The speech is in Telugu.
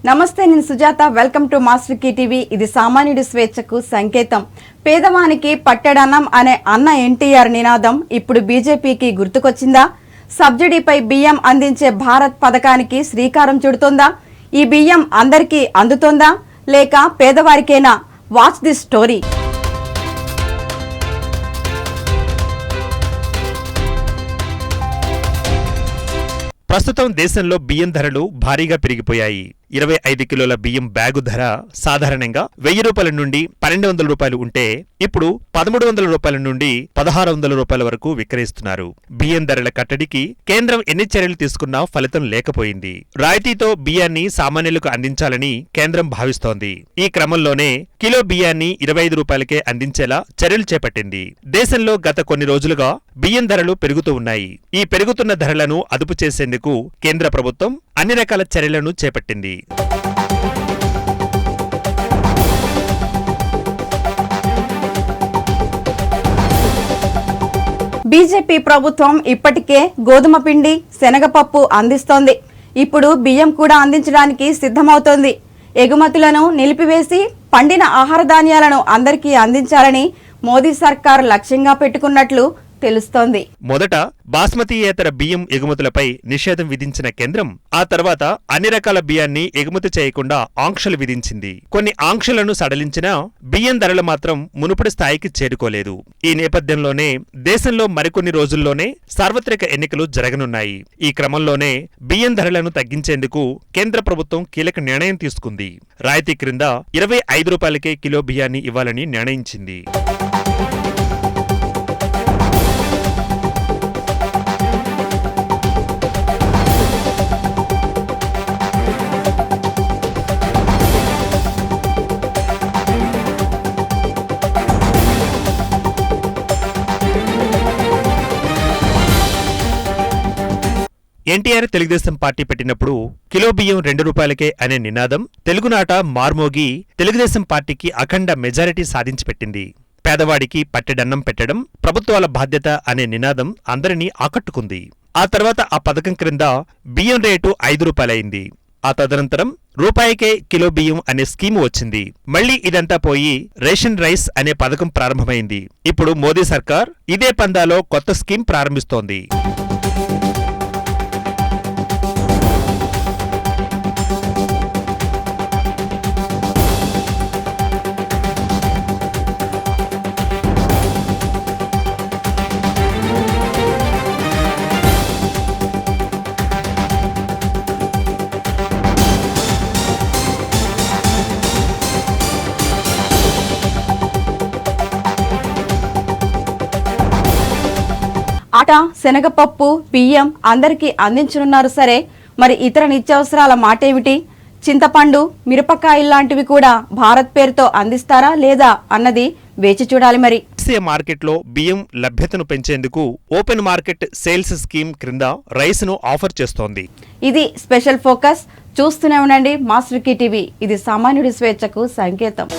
నమస్తే, నేను Sujatha. Welcome to master TV. ఇది సామాన్యుడి స్వేచ్ఛకు సంకేతం. పేదవానికి పట్టెడన్నం అనే అన్న ఎన్టీఆర్ నినాదం ఇప్పుడు బీజేపీకి గుర్తుకొచ్చిందా? సబ్సిడీపై బియ్యం అందించే భారత్ పథకానికి శ్రీకారం చుడుతోందా? ఈ బియ్యం అందరికీ అందుతోందా లేక పేదవారికేనా? Watch this story. ప్రస్తుతం దేశంలో బియ్యం ధరలు భారీగా పెరిగిపోయాయి. 25 కిలోల బియ్యం బ్యాగు ధర సాధారణంగా 1000 రూపాయల నుండి 1200 రూపాయలు ఉంటే ఇప్పుడు 1300 రూపాయల నుండి 1600 రూపాయల వరకు విక్రయిస్తున్నారు. బియ్యం ధరల కట్టడికి కేంద్రం ఎన్ని చర్యలు తీసుకున్నా ఫలితం లేకపోయింది. రాయితీతో బియ్యాన్ని సామాన్యులకు అందించాలని కేంద్రం భావిస్తోంది. ఈ క్రమంలోనే కిలో బియ్యాన్ని 25 రూపాయలకే అందించేలా చర్యలు చేపట్టింది. దేశంలో గత కొన్ని రోజులుగా బియ్యం ధరలు పెరుగుతూ ఉన్నాయి. ఈ పెరుగుతున్న ధరలను అదుపు చేసేందుకు కేంద్ర ప్రభుత్వం అన్ని రకాల చర్యలను చేపట్టింది. బీజేపీ ప్రభుత్వం ఇప్పటికే గోధుమ పిండి, శనగపప్పు అందిస్తోంది. ఇప్పుడు బియ్యం కూడా అందించడానికి సిద్ధమవుతోంది. ఎగుమతులను నిలిపివేసి పండిన ఆహార ధాన్యాలను అందరికీ అందించాలని మోదీ సర్కార్ లక్ష్యంగా పెట్టుకున్నట్లు తెలుస్తోంది. మొదట బాస్మతీయేతర బియ్యం ఎగుమతులపై నిషేధం విధించిన కేంద్రం ఆ తర్వాత అన్ని రకాల బియ్యాన్ని ఎగుమతి చేయకుండా ఆంక్షలు విధించింది. కొన్ని ఆంక్షలను సడలించినా బియ్యం ధరలు మాత్రం మునుపటి స్థాయికి చేరుకోలేదు. ఈ నేపథ్యంలోనే దేశంలో మరికొన్ని రోజుల్లోనే సార్వత్రిక ఎన్నికలు జరగనున్నాయి. ఈ క్రమంలోనే బియ్యం ధరలను తగ్గించేందుకు కేంద్ర ప్రభుత్వం కీలక నిర్ణయం తీసుకుంది. రాయితీ క్రింద 25 రూపాయలకే కిలో బియ్యాన్ని ఇవ్వాలని నిర్ణయించింది. ఎన్టీఆర్ తెలుగుదేశం పార్టీ పెట్టినప్పుడు కిలో బియ్యం 2 రూపాయలకే అనే నినాదం తెలుగునాట మార్మోగి తెలుగుదేశం పార్టీకి అఖండ మెజారిటీ సాధించి పెట్టింది. పేదవాడికి పట్టెడన్నం పెట్టడం ప్రభుత్వాల బాధ్యత అనే నినాదం అందరినీ ఆకట్టుకుంది. ఆ తర్వాత ఆ పథకం క్రింద బియ్యం రేటు 5 రూపాయలైంది. ఆ తదనంతరం రూపాయికే కిలో బియ్యం అనే స్కీము వచ్చింది. మళ్లీ ఇదంతా పోయి రేషన్ రైస్ అనే పథకం ప్రారంభమైంది. ఇప్పుడు మోదీ సర్కార్ ఇదే పందాలో కొత్త స్కీమ్ ప్రారంభిస్తోంది. ఆట, శనగపప్పు, బియ్యం అందరికీ అందించనున్నారు. సరే, మరి ఇతర నిత్యావసరాల మాటేమిటి? చింతపండు, మిరపకాయలు లాంటివి కూడా భారత్ పేరుతో అందిస్తారా లేదా అన్నది వేచి చూడాలి. మరి దేశీయ మార్కెట్లో బియ్యం లభ్యతను పెంచేందుకు ఓపెన్ మార్కెట్ సేల్స్ స్కీమ్ క్రింద రైస్ ను ఆఫర్ చేస్తోంది. ఇది స్పెషల్ ఫోకస్. చూస్తూనే ఉండండి మాస్టర్ టీవీ. ఇది సామాన్యుడి స్వేచ్ఛకు సంకేతం.